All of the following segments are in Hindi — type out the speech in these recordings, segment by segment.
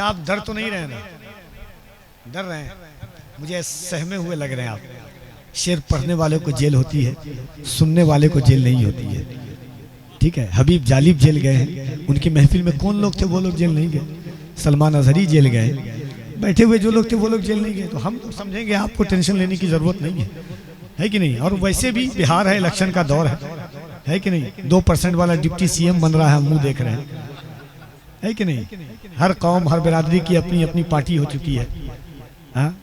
आप डर तो नहीं रहे ना? डर रहे हैं, मुझे सहमे हुए लग रहे हैं आप। शेर पढ़ने वाले को जेल होती है, सुनने वाले को जेल नहीं होती है। ठीक है, हबीब जालिब जेल गए हैं, उनकी महफिल में कौन लोग थे वो लोग जेल नहीं गए। सलमान अजहरी जेल गए, बैठे हुए जो लोग थे वो लोग जेल नहीं गए। तो हम तो समझेंगे आपको टेंशन लेने की जरूरत नहीं है कि नहीं? और वैसे भी बिहार है, इलेक्शन का दौर है कि नहीं? 2% वाला डिप्टी सीएम बन रहा है, हम मुंह देख रहे हैं, है कि नहीं? हर कौम हर बिरादरी की अपनी अपनी पार्टी हो चुकी है। हाँ,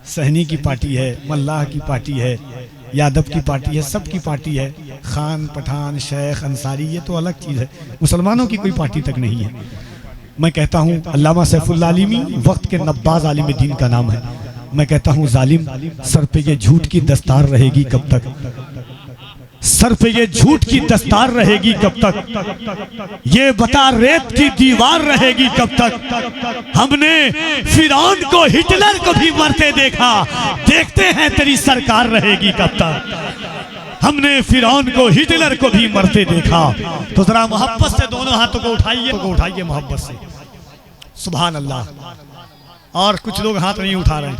सहनी की पार्टी है, मल्लाह की पार्टी है, यादव की पार्टी है, सबकी पार्टी है। खान, पठान, शेख, अंसारी, ये तो अलग चीज़ है। मुसलमानों की कोई पार्टी तक नहीं है। मैं कहता हूँ अल्लामा सैफुल्लाह आलिमी वक्त के नब्बाज आलिम दीन का नाम है। मैं कहता हूँ जालिम, सर पे ये झूठ की दस्तार रहेगी कब तक? सर पे ये झूठ की दस्तार रहेगी कब तक? ये बता रेत की दीवार रहेगी कब तक? हमने फिरौन को हिटलर को भी मरते देखा, देखते हैं तेरी सरकार रहेगी कब तक? हमने फिरौन को हिटलर को भी मरते देखा। तो जरा मोहब्बत से दोनों हाथों को उठाइए मोहब्बत से। सुभान अल्लाह। और कुछ लोग हाथ नहीं उठा रहे हैं,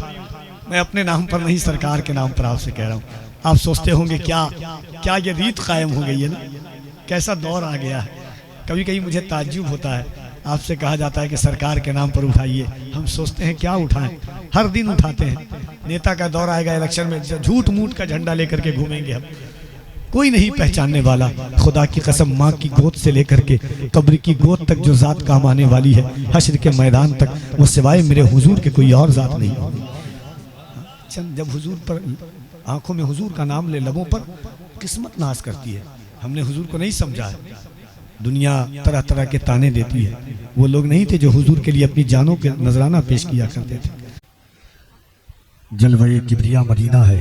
मैं अपने नाम पर नहीं, सरकार के नाम पर आपसे कह रहा हूँ। आप सोचते होंगे क्या ये रीत कायम हो गई है ना? कैसा दौर आ गया है। कभी कभी मुझे ताज्जुब होता है, आपसे कहा जाता है कि सरकार के नाम पर उठाइए, हम सोचते हैं क्या उठाएं? हर दिन उठाते हैं। नेता का दौर आएगा इलेक्शन में, झूठ मूठ का झंडा लेकर के घूमेंगे हम, कोई नहीं पहचानने वाला। खुदा की कसम, माँ की गोद से लेकर के कब्र की गोद तक जो जात काम आने वाली है, हश्र के मैदान तक, वो सिवाय मेरे हुजूर के कोई और जात नहीं होगी। जब हुजूर पर, आंखों में हुजूर का नाम ले, लबों पर, किस्मत नाश करती है। हमने हुजूर को नहीं समझा है। दुनिया तरह तरह के ताने देती है, वो लोग नहीं थे जो हुजूर के लिए अपनी जानों के नजराना पेश किया करते थे। जलवे किबरिया मदीना है,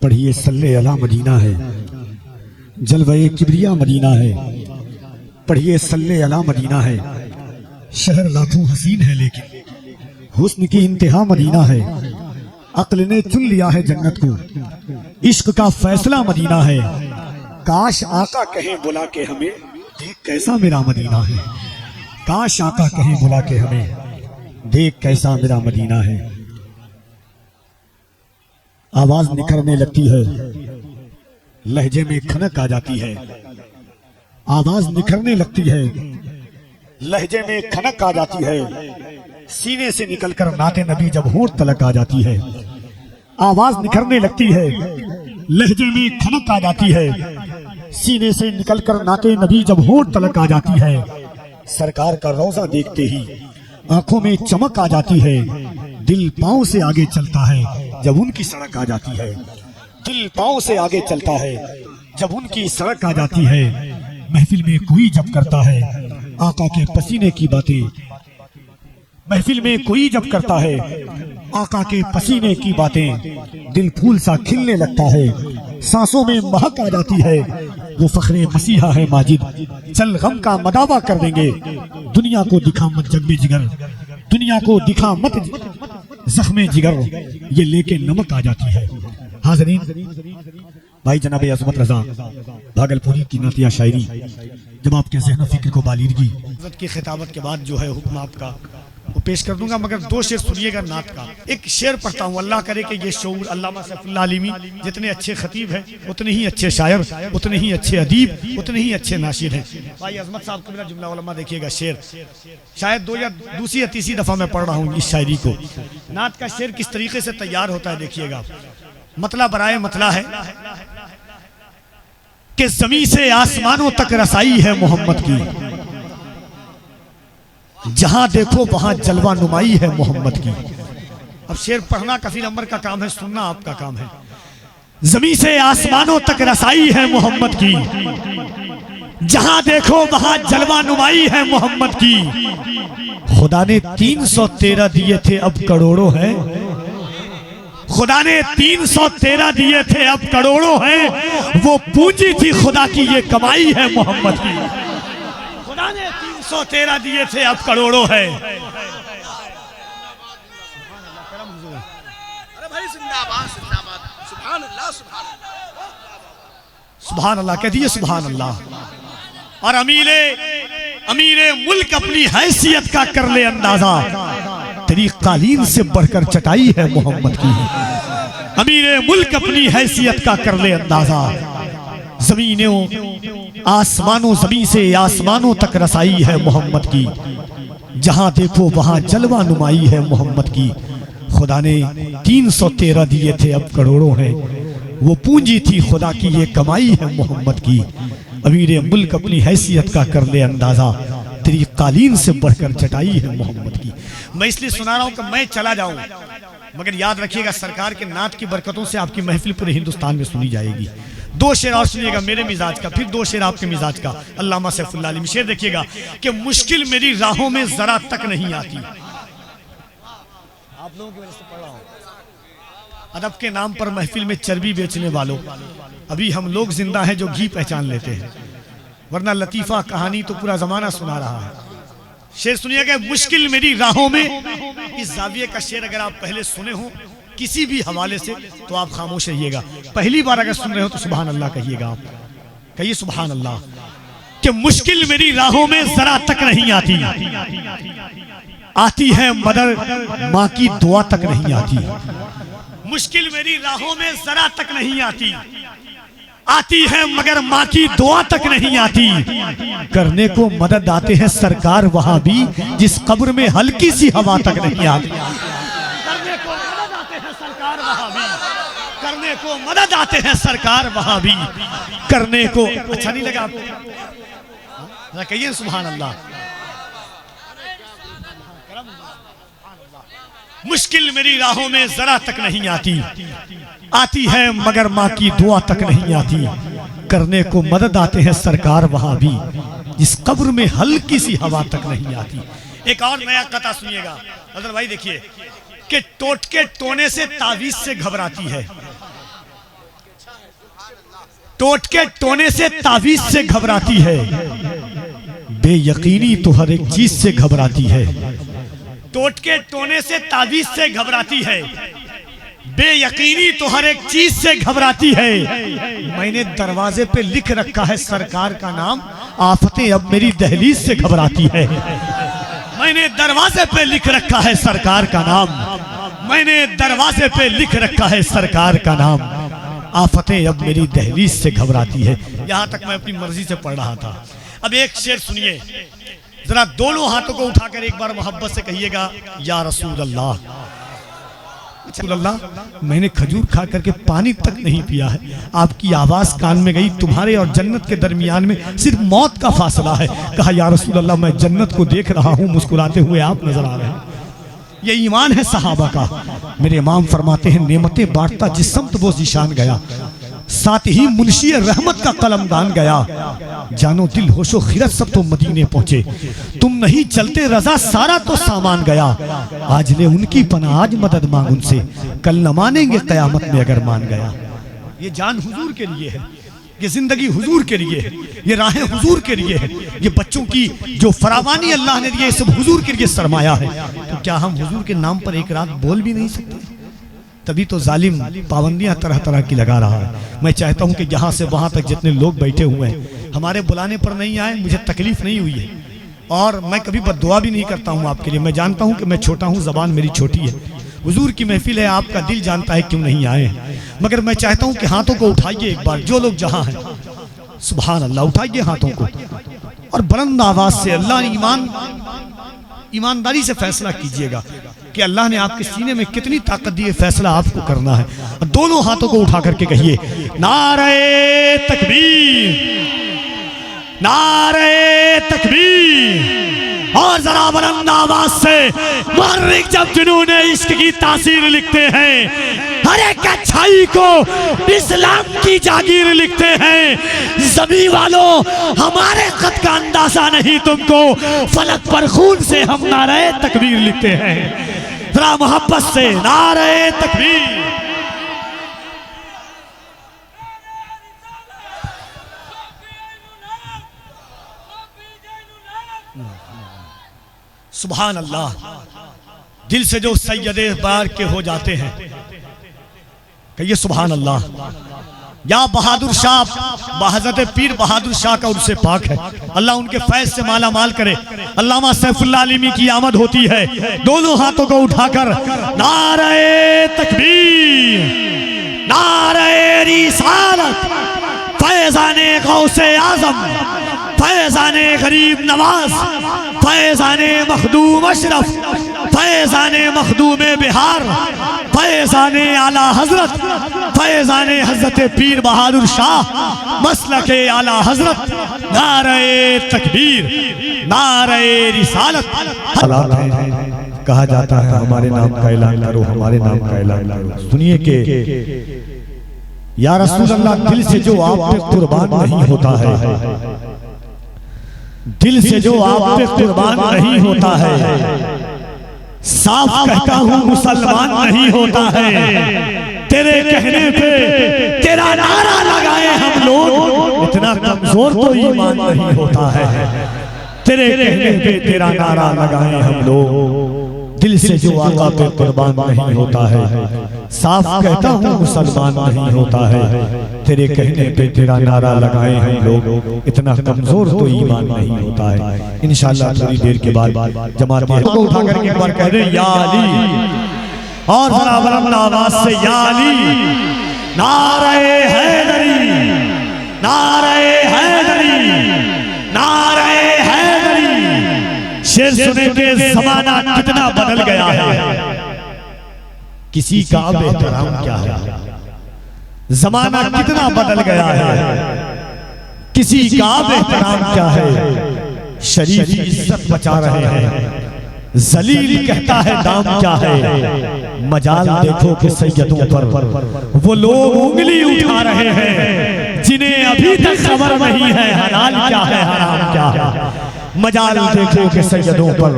पढ़िए सल्ले अला मदीना है। जलवे किबरिया मदीना है, पढ़िए सल्ले अला मदीना है। शहर लाखों हसीन है लेकिन हुस्न की इंतहा मदीना है। अक्ल ने चुन लिया है जन्नत को, इश्क का फैसला मदीना है। काश आका कहें बुला के हमें, देख कैसा मेरा मदीना है। काश आका कहें बुला के हमें, देख कैसा मेरा मदीना है। आवाज निखरने लगती है, लहजे में खनक आ जाती है। आवाज निखरने लगती है, लहजे में खनक आ जाती है। सीने से निकलकर नाते नबी जब होंठ तलक आ जाती है। आवाज निखरने लगती है, लहजे में खनक आ जाती है। सीने से निकलकर नाते नबी जब होंठ तलक आ जाती है। सरकार का रोजा देखते ही आंखों में चमक आ जाती है। दिल पांव से आगे चलता है जब उनकी सड़क आ जाती है। दिल पांव से आगे चलता है जब उनकी सड़क आ जाती है। महफिल में कोई जब करता है आका के पसीने की बातें, महफिल में कोई जब करता है आका के पसीने की बातें, दिल फूल सा खिलने लगता है, सांसों में महक आ जाती है। वो फखरे मसीहा है माजिद, चल गम का मदावा कर देंगे। दुनिया को दिखा मत जग में जिगर, दुनिया को दिखा मत जख्मे जिगर, ये लेके नमक आ जाती है। हाज़रीन, भाई जनाब अज़मत रज़ा भागलपुरी की नातिया शायरी जब आपके ज़हन फिक्र को बालिदगी की खिताबत के बाद जो है हुक्म आपका वो पेश कर दूंगा, मगर दो शेर सुनिएगा नात का। एक शेर पढ़ता हूँ, अल्लाह करे कि ये शऊर अल्लामा सैफुल्लाह आलिमी जितने अच्छे खतीब हैं, उतने ही अच्छे शायर, उतने ही अच्छे अदीब, उतने ही अच्छे नाशिर हैं। भाई अज़मत साहब को मेरा जुमला उलमा देखिएगा। शेर शायद दो या दूसरी या तीसरी दफ़ा मैं पढ़ रहा हूँ इस शायरी को। नात का शेर किस तरीके से तैयार होता है देखिएगा। मतला बराए मतला है कि ज़मीं से आसमानों तक रसाई है मोहम्मद की, जहां देखो वहां जलवा नुमाई है मोहम्मद की। अब शेर पढ़ना कफील अमर का काम है, सुनना आपका काम है। ज़मीं से आसमानों तक रसाई है मोहम्मद की, जहां देखो वहां जलवा नुमाई है मोहम्मद की। खुदा ने 313 दिए थे अब करोड़ों हैं, खुदा ने 313 दिए थे अब करोड़ों हैं। वो पूंजी थी खुदा की, ये कमाई है मोहम्मद की। खुदा ने 313 दिए थे अब करोड़ों है। सुभान अल्लाह कह दिए, सुभान अल्लाह। और अमीरे मुल्क अपनी हैसियत का कर ले अंदाजा, तेरी कालीन से बढ़कर चटाई है मोहम्मद की। अमीरे मुल्क अपनी हैसियत का कर ले अंदाजा, जमीनों आसमानों जमीन से आसमानों तक रसाई है मोहम्मद की। जहां देखो वहां जलवा नुमाई है मोहम्मद की। खुदा ने 313 दिए थे अब करोड़ों हैं, वो पूंजी थी खुदा की ये कमाई है मोहम्मद की। अमीर मुल्क अपनी हैसियत का कर ले अंदाजा, तेरी कालीन से बढ़कर चटाई है मोहम्मद की। मैं इसलिए सुना रहा हूं कि मैं चला जाऊं, मगर याद रखिएगा सरकार के नात की बरकतों से आपकी महफिल पूरे हिंदुस्तान में सुनी जाएगी। 2 शेर और सुनिएगा मेरे मिजाज का, फिर 2 शेर आपके मिजाज का। अल्लामा सैफुल्लाह अली शेर देखिएगा कि मुश्किल मेरी राहों में जरा तक नहीं आती। आप लोगों की वजह से पढ़ रहा हूं। अदब के नाम पर महफिल में चर्बी बेचने वालों, अभी हम लोग जिंदा हैं जो घी पहचान लेते हैं, वरना लतीफा कहानी तो पूरा जमाना सुना रहा है। शेर सुनिएगा, मुश्किल मेरी राहों में। इस जाविये का शेर अगर आप पहले सुने हो किसी भी हवाले से तो आप खामोश रहिएगा। पहली बार अगर सुन रहे हो तो सुभान अल्लाह कहिएगा, आप कहिए सुभान अल्लाह। कि मुश्किल मेरी राहों में जरा तक नहीं आती, आती है मदर माँ की दुआ तक नहीं आती। मुश्किल मेरी राहों में जरा तक नहीं आती, आती है मगर माँ की दुआ तक नहीं आती। करने को मदद आते हैं सरकार वहां भी, जिस कब्र में हल्की सी हवा तक नहीं आती। करने को मदद आते हैं सरकार वहां भी, करने को मदद आते हैं सरकार वहां भी, करने को। अच्छा नहीं लगा आपको? कहिए सुभान अल्लाह। मुश्किल मेरी राहों में जरा तक नहीं आती, आती है मगर माँ की दुआ तक नहीं आती। करने को मदद आते हैं सरकार वहां भी, जिस कब्र में हल्की सी हवा तक नहीं आती। एक और नया कथा सुनिएगा नजर भाई, देखिए कि टोटके टोने से तावीज से घबराती है। टोटके टोने से तावीज से घबराती है, बेयकीनी तो हर एक चीज से घबराती है। टोटके टोने से तावीज से घबराती है, बेयकीनी तो हर एक चीज से घबराती है। मैंने दरवाजे पे लिख रखा है सरकार का नाम, आफतें अब मेरी दहलीज से घबराती है। मैंने दरवाजे पे लिख रखा है सरकार का नाम, मैंने दरवाजे पे लिख रखा है सरकार का नाम, आफतें अब मेरी दहलीज से घबराती है। यहां तक मैं अपनी मर्जी से पढ़ रहा था। अब एक शेर सुनिए जरा, दोनों हाथों को उठाकर एक बार मोहब्बत से कहिएगा, या रसूल अल्लाह। रसूल अल्लाह, मैंने खजूर खा करके पानी तक नहीं पिया है, आपकी आवाज कान में गई, तुम्हारे और जन्नत के दरमियान में सिर्फ मौत का फासला है। कहा या रसूल अल्लाह, मैं जन्नत को देख रहा हूं, मुस्कुराते हुए आप नजर आ रहे हैं। ये ईमान है सहाबा का। मेरे इमाम फरमाते हैं, नेमतें बांटता जिस समत वो जीशान गया, साथ ही मुंशी रहमत का कलमदान गया। जानो दिल होशो खिरत सब तो मदीने पहुंचे, तुम नहीं चलते रजा सारा तो सामान गया। आज ले उनकी पनाह, आज मदद मांग उनसे, कल न मानेंगे कयामत में अगर मान गया। ये जान हुजूर के लिए है, ये जिंदगी हुजूर के लिए है, ये राहें हुजूर के लिए है, ये बच्चों की जो फरावानी अल्लाह ने दी है सब हुजूर के लिए सरमाया है। तो क्या हम हुजूर के नाम पर एक रात बोल भी नहीं सकते? तभी तो जालिम पाबंदियां तरह तरह की लगा रहा है। मैं चाहता हूं कि यहाँ से वहां तक जितने लोग बैठे हुए हैं हमारे बुलाने पर नहीं आए, मुझे तकलीफ नहीं हुई है, और मैं कभी बद्दुआ भी नहीं करता हूं आपके लिए। मैं जानता हूं कि मैं छोटा हूं, जबान मेरी छोटी है, हुजूर की महफिल है, आपका दिल जानता है क्यों नहीं आए। मगर मैं चाहता हूं कि हाथों को उठाइए एक बार, जो लोग जहां हैं, सुभान अल्लाह, उठाइए हाथों को और बुलंद आवाज से अल्लाह ईमानदारी से फैसला कीजिएगा कि अल्लाह ने आपके सीने में कितनी ताकत दी है, फैसला आपको करना है। और दोनों हाथों को उठा करके कहिए, नारे तकबीर, नारे तकबीर। और जरा बुलंद आवाज से मुहर्रिक जब जुनूने इश्क की तासीर लिखते हैं, हर एक अच्छाई को इस्लाम की जागीर लिखते हैं। ज़मीं वालों, हमारे खत का अंदाजा नहीं तुमको, फलक पर खून से हम नारे तकबीर लिखते हैं। जरा मोहब्बत से नारे तकबीर। सुभान अल्लाह। दिल से जो सैयदे बार के हो जाते हैं, कहिए सुभान अल्लाह। या बहादुर शाह, हज़रत पीर बहादुर शाह का उनसे पाक है, अल्लाह उनके फैज़ से माला माल करे। अल्लामा सैफुल्लाह आलिमी की आमद होती है, दोनों हाथों को उठाकर नारे तकबीर, नारे रिसालत, फैज़ाने गौसे आज़म, फैज़ाने गरीब नवाज, फैज़ाने मखदूम अशरफ, फैज़ाने मखदूम बिहार, फैज़ाने आला हजरत, फैज़ाने हजरत पीर बहादुर शाह, मसलके आला हजरत, नारे तकबीर, नारे रिसालत। कहा जाता है हमारे नाम का ऐलान करो, हमारे नाम का ऐलान करो। सुनिए कि या रसूल अल्लाह, दिल से जो आप पे कुर्बान नहीं होता है, दिल से जो आप पे कुर्बान नहीं होता है, साफ कहता हूं मुसलमान नहीं होता है। तेरे कहने पे तेरा नारा लगाए हम लोग, इतना कमजोर तो ईमान नहीं होता है। तेरे कहने पे तेरा नारा लगाए हम लोग, दिल से जो आका पे कुर्बान नहीं होता है, साफ कहता हूँ मुसलमान नहीं होता है। तेरे कहने पे तेरा नारा लगाए हम लोग, इतना कमजोर तो ईमान नहीं होता है। इंशाअल्लाह थोड़ी देर के बाद जमात को उठा करके एक बार कह दे या अली, और जरा बुलंद आवाज से या अली, नारे हैदरी, नारे हैदरी, नारे हैदरी। शेर सुने के जमाना कितना बदल गया है, किसी का अब एहतराम क्या है। जमाना कितना बदल गया है, किसी का अब एहतराम क्या है। शरीफ इज्जत बचा रहे हैं, जलील कहता है दाम क्या है। मजाल देखो कि सैयदों पर वो लोग उंगली उठा रहे हैं, जिन्हें अभी तक खबर नहीं है हलाल क्या है हराम क्या है। मजाल देखो कि सैयदों पर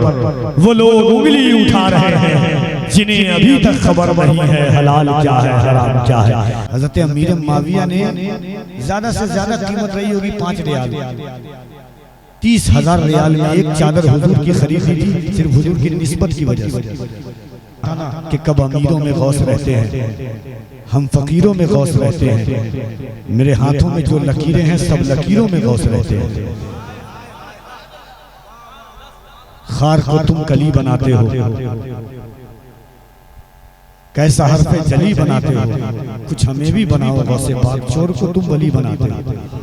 वो लोग उंगली उठा रहे हैं, जिन्हें अभी तक खबर नहीं है हलाल क्या है हराम क्या है। हज़रत अमीर माविया ने ज्यादा से ज्यादा कीमत रही होगी 5 रियाल, 30,000 रियाल में एक चादर हुजूर की खरीदी थी, सिर्फ हुजूर की निस्बत की वजह से। कि कब अमीरों में गौस रहते हैं, हम फकीरों में गौस रहते हैं। मेरे हाथों में जो लकीरें हैं सब लकीरों में गौस रहते हैं। खार को तुम कली बनाते हो, कैसा हरफे जली बनाते हो, कुछ हमें भी बनाओ गौसे पाक, चोर को तुम वली बनाते हो।